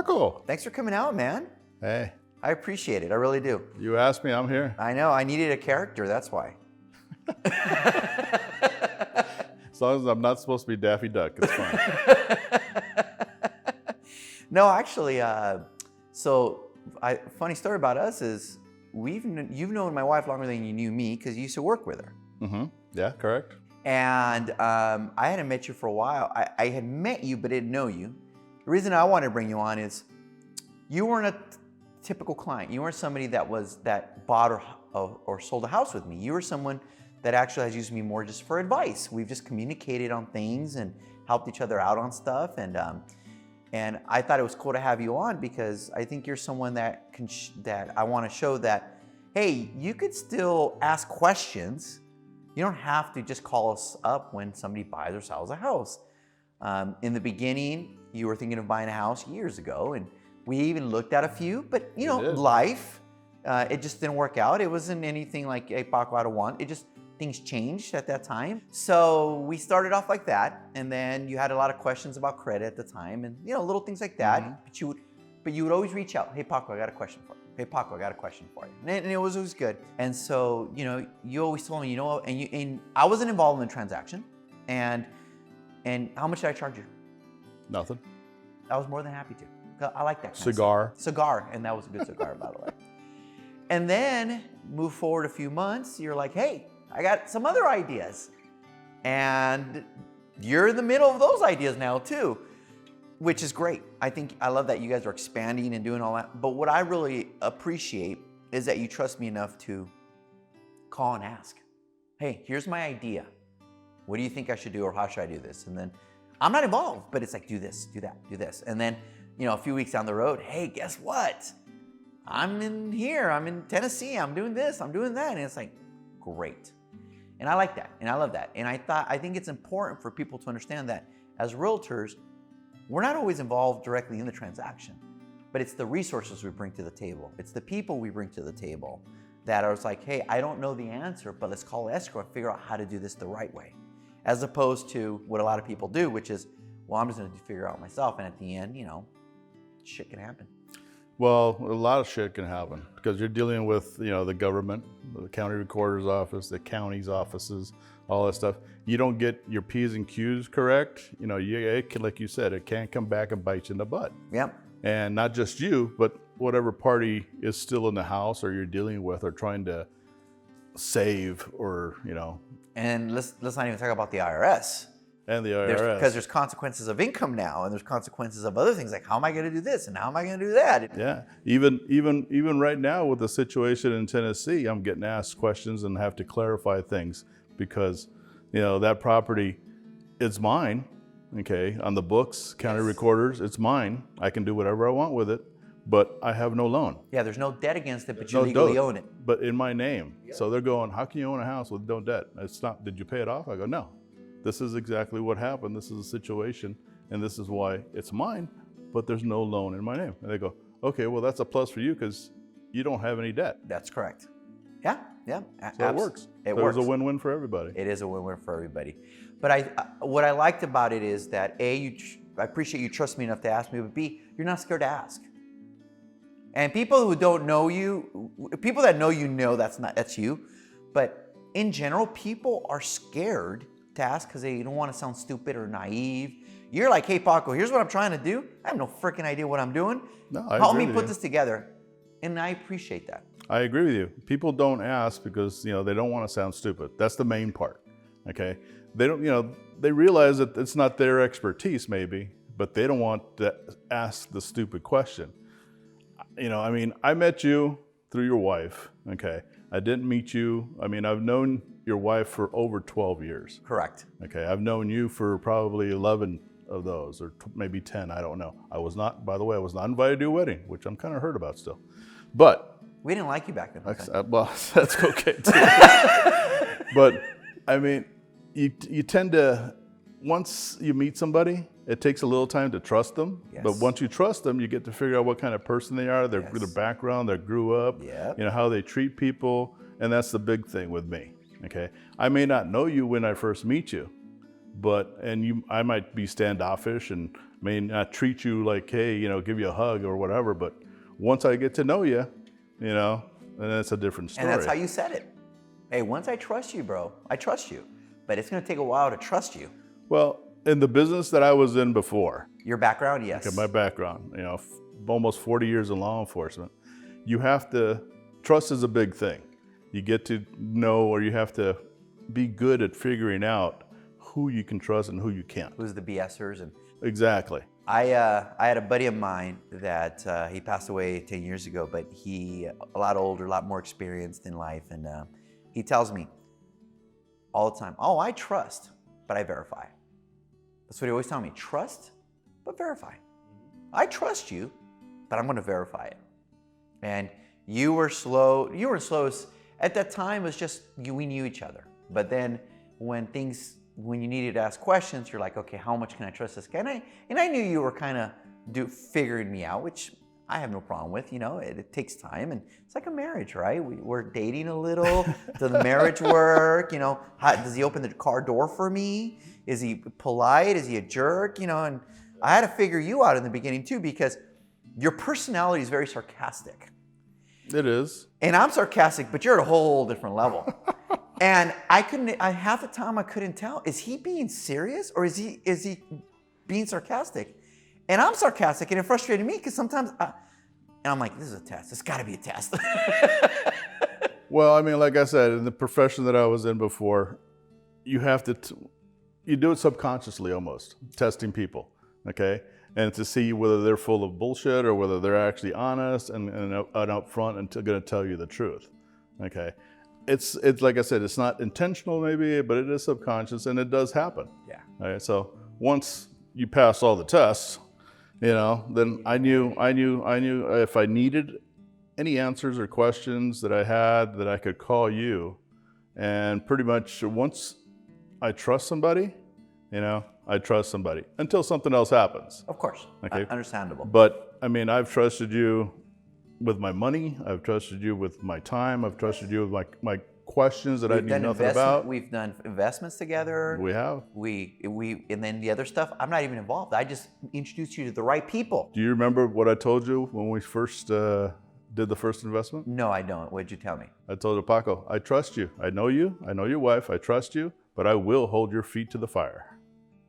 Paco. Thanks for coming out, man. Hey. I appreciate it. I really do. You asked me, I'm here. I know. I needed a character. That's why. As long as I'm not supposed to be Daffy Duck, it's fine. No, actually, funny story about us is you've known my wife longer than you knew me because you used to work with her. Mm-hmm. Yeah, correct. And I hadn't met you for a while. I had met you, but didn't know you. The reason I wanted to bring you on is you weren't a typical client. You weren't somebody that bought or sold a house with me. You were someone that actually has used me more just for advice. We've just communicated on things and helped each other out on stuff. And I thought it was cool to have you on because I think you're someone that that I want to show that, hey, you could still ask questions. You don't have to just call us up when somebody buys or sells a house. In the beginning, you were thinking of buying a house years ago, and we even looked at a few, but life, it just didn't work out. It wasn't anything like, hey, Paco, I don't want. It just, things changed at that time. So we started off like that, and then you had a lot of questions about credit at the time, and little things like that. Mm-hmm. But you would always reach out, hey, Paco, I got a question for you. Hey, Paco, I got a question for you. And it was always good. And so, you always told me, and I wasn't involved in the transaction. And how much did I charge you? Nothing. I was more than happy to. I like that kind cigar. Of cigar, and that was a good cigar, by the way. And then move forward a few months, you're like, hey, I got some other ideas. And you're in the middle of those ideas now too, which is great. I love that you guys are expanding and doing all that. But what I really appreciate is that you trust me enough to call and ask, hey, here's my idea. What do you think I should do, or how should I do this? And then I'm not involved, but it's like, do this, do that, do this. And then, a few weeks down the road, hey, guess what? I'm in here, I'm in Tennessee, I'm doing this, I'm doing that. And it's like, great. And I like that, and I love that. And I think it's important for people to understand that as realtors, we're not always involved directly in the transaction, but it's the resources we bring to the table. It's the people we bring to the table that are like, hey, I don't know the answer, but let's call escrow and figure out how to do this the right way. As opposed to what a lot of people do, which is, well, I'm just going to figure it out myself. And at the end, shit can happen. Well, a lot of shit can happen because you're dealing with, the government, the county recorder's office, the county's offices, all that stuff. You don't get your P's and Q's correct. It can, like you said, it can come back and bite you in the butt. Yep. And not just you, but whatever party is still in the house or you're dealing with or trying to save or, And let's not even talk about the IRS. And the IRS. Because there's consequences of income now, and there's consequences of other things like, how am I going to do this, and how am I going to do that? Yeah, even right now with the situation in Tennessee, I'm getting asked questions and have to clarify things because, that property, it's mine, okay, on the books, county recorders, it's mine. I can do whatever I want with it, but I have no loan. Yeah, there's no debt against it, but you legally own it. But in my name. Yeah. So they're going, how can you own a house with no debt? It's not, did you pay it off? I go, no. This is exactly what happened. This is the situation, and this is why it's mine, but there's no loan in my name. And they go, okay, well, that's a plus for you because you don't have any debt. That's correct. Yeah. So it works. It works. It's a win-win for everybody. It is a win-win for everybody. But what I liked about it is that A, I appreciate you trust me enough to ask me, but B, you're not scared to ask. And people who don't know you, people that know that's you. But in general, people are scared to ask because they don't want to sound stupid or naive. You're like, hey, Paco, here's what I'm trying to do. I have no freaking idea what I'm doing. No, Help me put this together. And I appreciate that. I agree with you. People don't ask because, they don't want to sound stupid. That's the main part, okay? They don't, they realize that it's not their expertise maybe, but they don't want to ask the stupid question. I met you through your wife, okay? I didn't meet you. I've known your wife for over 12 years. Correct. Okay, I've known you for probably 11 of those, or maybe 10, I don't know. I was not invited to a wedding, which I'm kind of hurt about still. But we didn't like you back then. Okay. Well, that's okay too. But you tend to, once you meet somebody, it takes a little time to trust them. Yes. But once you trust them, you get to figure out what kind of person they are, their background, their grew up, how they treat people. And that's the big thing with me. Okay. I may not know you when I first meet you, I might be standoffish and may not treat you like, hey, give you a hug or whatever, but once I get to know you, then it's a different story. And that's how you said it. Hey, once I trust you, bro, I trust you. But it's going to take a while to trust you. Well, in the business that I was in before. Your background, yes. Okay, my background, almost 40 years in law enforcement. You have to, trust is a big thing. You get to know, or you have to be good at figuring out who you can trust and who you can't. Who's the BSers? And Exactly. I had a buddy of mine that he passed away 10 years ago, but he a lot older, a lot more experienced in life. And he tells me all the time, oh, I trust, but I verify. That's what he always tells me, trust, but verify. I trust you, but I'm going to verify it. And you were slow. At that time, it was just we knew each other. But then when you needed to ask questions, you're like, okay, how much can I trust this guy? And I knew you were kind of figuring me out, which I have no problem with. It takes time, and it's like a marriage, right? We're dating a little. Does the marriage work? Does he open the car door for me? Is he polite? Is he a jerk? And I had to figure you out in the beginning too, because your personality is very sarcastic. It is. And I'm sarcastic, but you're at a whole different level. And half the time I couldn't tell, is he being serious or is he being sarcastic? And I'm sarcastic, and it frustrated me because sometimes and I'm like, this is a test. It's got to be a test. Well, like I said, in the profession that I was in before, you have to, you do it subconsciously almost, testing people, okay? And to see whether they're full of bullshit or whether they're actually honest and upfront and going to tell you the truth, okay? It's like I said, it's not intentional maybe, but it is subconscious, and it does happen. Yeah. All right, so once you pass all the tests, then I knew if I needed any answers or questions that I had, that I could call you. And pretty much once I trust somebody, I trust somebody until something else happens. Of course. Okay. Understandable. But I've trusted you with my money. I've trusted you with my time. I've trusted you with my questions that I knew nothing about. We've done investments together. We have. And then the other stuff, I'm not even involved. I just introduced you to the right people. Do you remember what I told you when we first did the first investment? No, I don't. What did you tell me? I told you, Paco, I trust you. I know you. I know your wife. I trust you, but I will hold your feet to the fire.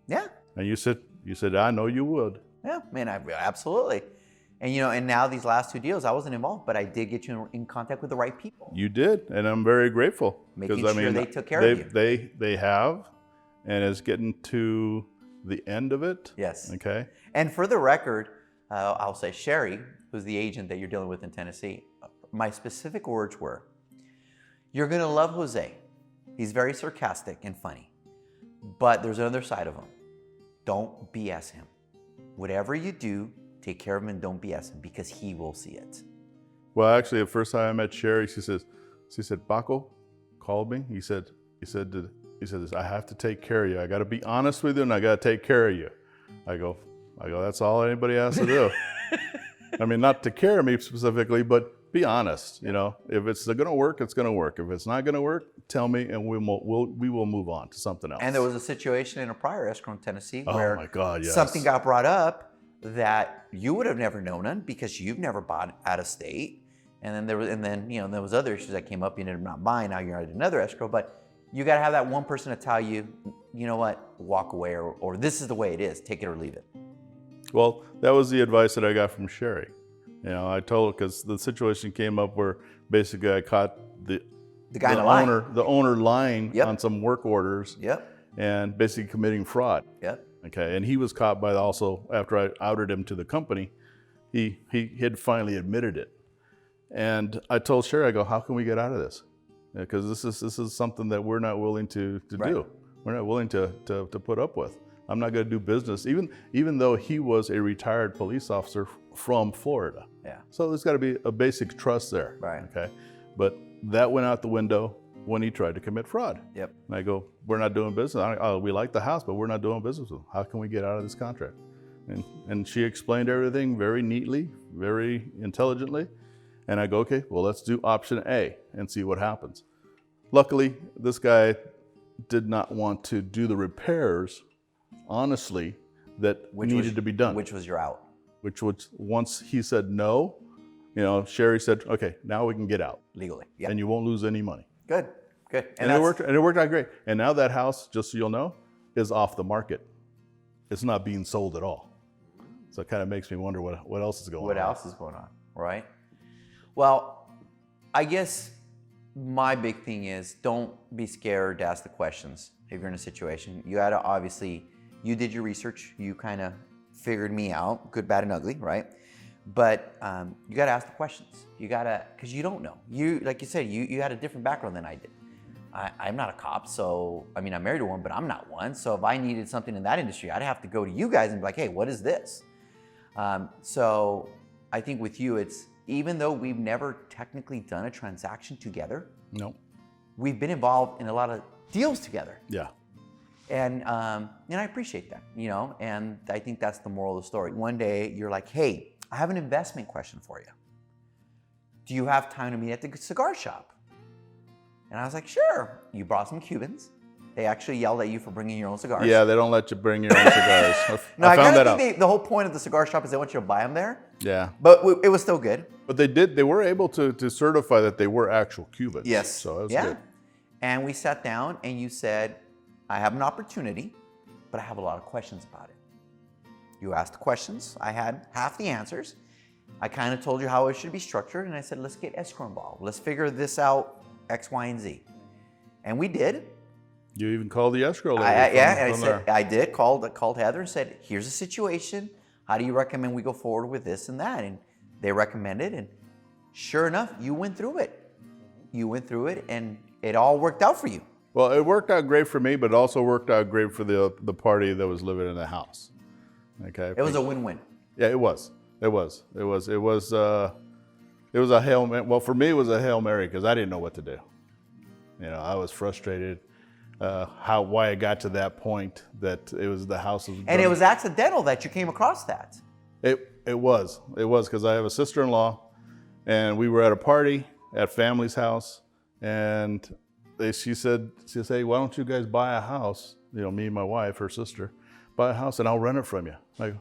Yeah. And you said, I know you would. Yeah, man, absolutely. And and now these last two deals, I wasn't involved, but I did get you in contact with the right people. You did, and I'm very grateful. Making sure they took care of you. They have, and it's getting to the end of it. Yes. Okay. And for the record, I'll say Sherry, who's the agent that you're dealing with in Tennessee, my specific words were, you're going to love Jose. He's very sarcastic and funny, but there's another side of him. Don't BS him. Whatever you do, take care of him and don't BS him, because he will see it. Well, actually, the first time I met Sherry, she said, Paco called me. He said, I have to take care of you. I got to be honest with you, and I got to take care of you. I go, that's all anybody has to do. Not to care of me specifically, but be honest. If it's going to work, it's going to work. If it's not going to work, tell me, and we will move on to something else. And there was a situation in a prior escrow in Tennessee where oh my God, yes. something got brought up that you would have never known on because you've never bought out of state. And then there was other issues that came up. You ended up not buying. Now you're at another escrow, but you got to have that one person to tell you, you know what, walk away, or this is the way it is. Take it or leave it. Well, that was the advice that I got from Sherry. I told her, because the situation came up where basically I caught the owner lying Yep. on some work orders. Yep. And basically committing fraud. Yep. Okay, and he was caught by also, after I outed him to the company, he had finally admitted it. And I told Sherry, I go, how can we get out of this? Because this is something that we're not willing to Right. do. We're not willing to put up with. I'm not going to do business, even though he was a retired police officer from Florida. Yeah. So there's got to be a basic trust there. Right. Okay, but that went out the window when he tried to commit fraud. Yep. And I go, we're not doing business. We like the house, but we're not doing business with them. How can we get out of this contract? And she explained everything very neatly, very intelligently. And I go, okay, well, let's do option A and see what happens. Luckily, this guy did not want to do the repairs honestly that needed to be done. Which was your out. Which was, once he said no, Sherry said, okay, now we can get out. Legally, yeah. And you won't lose any money. Good. And it worked out great. And now that house, just so you'll know, is off the market. It's not being sold at all. So it kind of makes me wonder what else is going on. What else is going on, right? Well, I guess my big thing is don't be scared to ask the questions if you're in a situation. You had to, obviously, you did your research. You kind of figured me out, good, bad, and ugly, right? But you got to ask the questions. You got to, because you don't know. You, like you said, you had a different background than I did. I'm not a cop, so, I mean, I'm married to one, but I'm not one. So if I needed something in that industry, I'd have to go to you guys and be like, hey, what is this? So I think with you, it's, even though we've never technically done a transaction together, no, we've been involved in a lot of deals together. Yeah. And I appreciate that, and I think that's the moral of the story. One day you're like, hey, I have an investment question for you. Do you have time to meet at the cigar shop? And I was like, sure. You brought some Cubans. They actually yelled at you for bringing your own cigars. Yeah, they don't let you bring your own cigars. No, I found that out. The whole point of the cigar shop is they want you to buy them there. Yeah. But it was still good. But they were able to certify that they were actual Cubans. Yes. So it was yeah. good. And we sat down and you said, I have an opportunity, but I have a lot of questions about it. You asked the questions. I had half the answers. I kind of told you how it should be structured. And I said, let's get escrow involved. Let's figure this out, X, Y, and Z. And we did. You even called the escrow lady. I did. Called Heather and said, here's the situation. How do you recommend we go forward with this and that? And they recommended. And sure enough, you went through it. You went through it and it all worked out for you. Well, it worked out great for me, but it also worked out great for the party that was living in the house. Okay. It was a win-win. Yeah, it was. It was a Hail Mary. Well, for me, it was a Hail Mary because I didn't know what to do. I was frustrated why I got to that point that it was the house. And it was accidental that you came across that. It was because I have a sister-in-law, and we were at a party at family's house, and she said, hey, why don't you guys buy a house? Me and my wife, her sister, buy a house and I'll rent it from you. I go,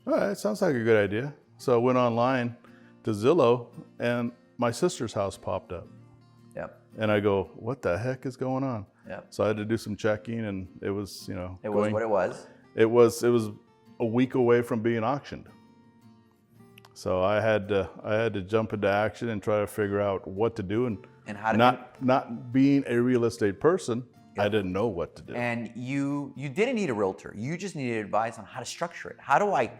all right, sounds like a good idea. So I went online to Zillow and my sister's house popped up. Yep. And I go, what the heck is going on? Yep. So I had to do some checking and it was, It was what it was. It was a week away from being auctioned. So I had to jump into action and try to figure out what to do, and how to not being a real estate person, yep. I didn't know what to do. And you didn't need a realtor. You just needed advice on how to structure it. How do I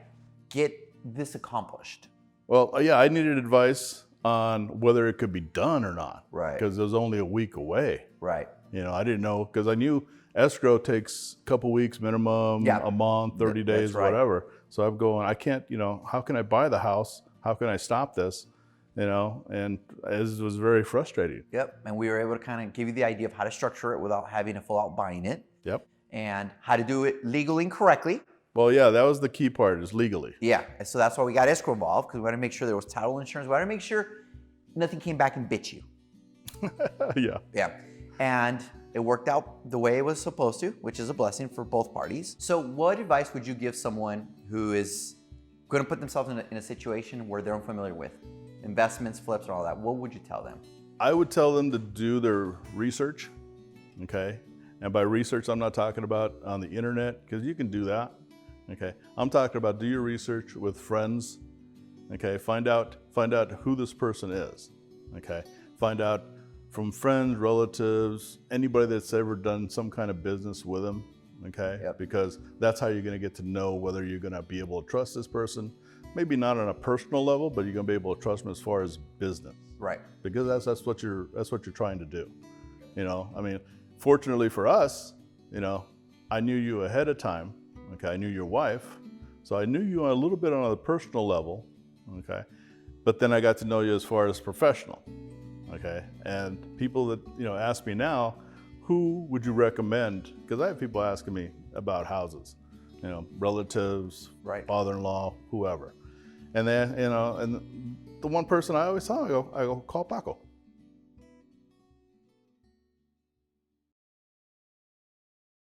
get this accomplished? Well, yeah, I needed advice on whether it could be done or not. Right. Because it was only a week away. Right. I didn't know, because I knew escrow takes a couple weeks minimum, yeah. a month, 30 days, right. whatever. So I'm going, I can't, how can I buy the house? How can I stop this? And it was very frustrating. Yep. And we were able to kind of give you the idea of how to structure it without having to full out buying it. Yep. And how to do it legally and correctly. Well, yeah, that was the key part, is legally. Yeah. And so that's why we got escrow involved, because we wanted to make sure there was title insurance. We wanted to make sure nothing came back and bit you. Yeah. Yeah. And it worked out the way it was supposed to, which is a blessing for both parties. So what advice would you give someone who is going to put themselves in a situation where they're unfamiliar with investments, flips, and all that? What would you tell them? I would tell them to do their research, okay? And by research, I'm not talking about on the internet, because you can do that, okay? I'm talking about do your research with friends, okay? Find out who this person is, okay? Find out from friends, relatives, anybody that's ever done some kind of business with them, okay? Yep. Because that's how you're gonna get to know whether you're gonna be able to trust this person. Maybe not on a personal level, but you're gonna be able to trust them as far as business. Right. Because that's what you're trying to do. I mean, fortunately for us, I knew you ahead of time, okay? I knew your wife, so I knew you a little bit on a personal level, okay? But then I got to know you as far as professional. Okay, and people that ask me now, who would you recommend? Because I have people asking me about houses, relatives, right. father-in-law, whoever, and then and the one person I always tell them, I go call Paco.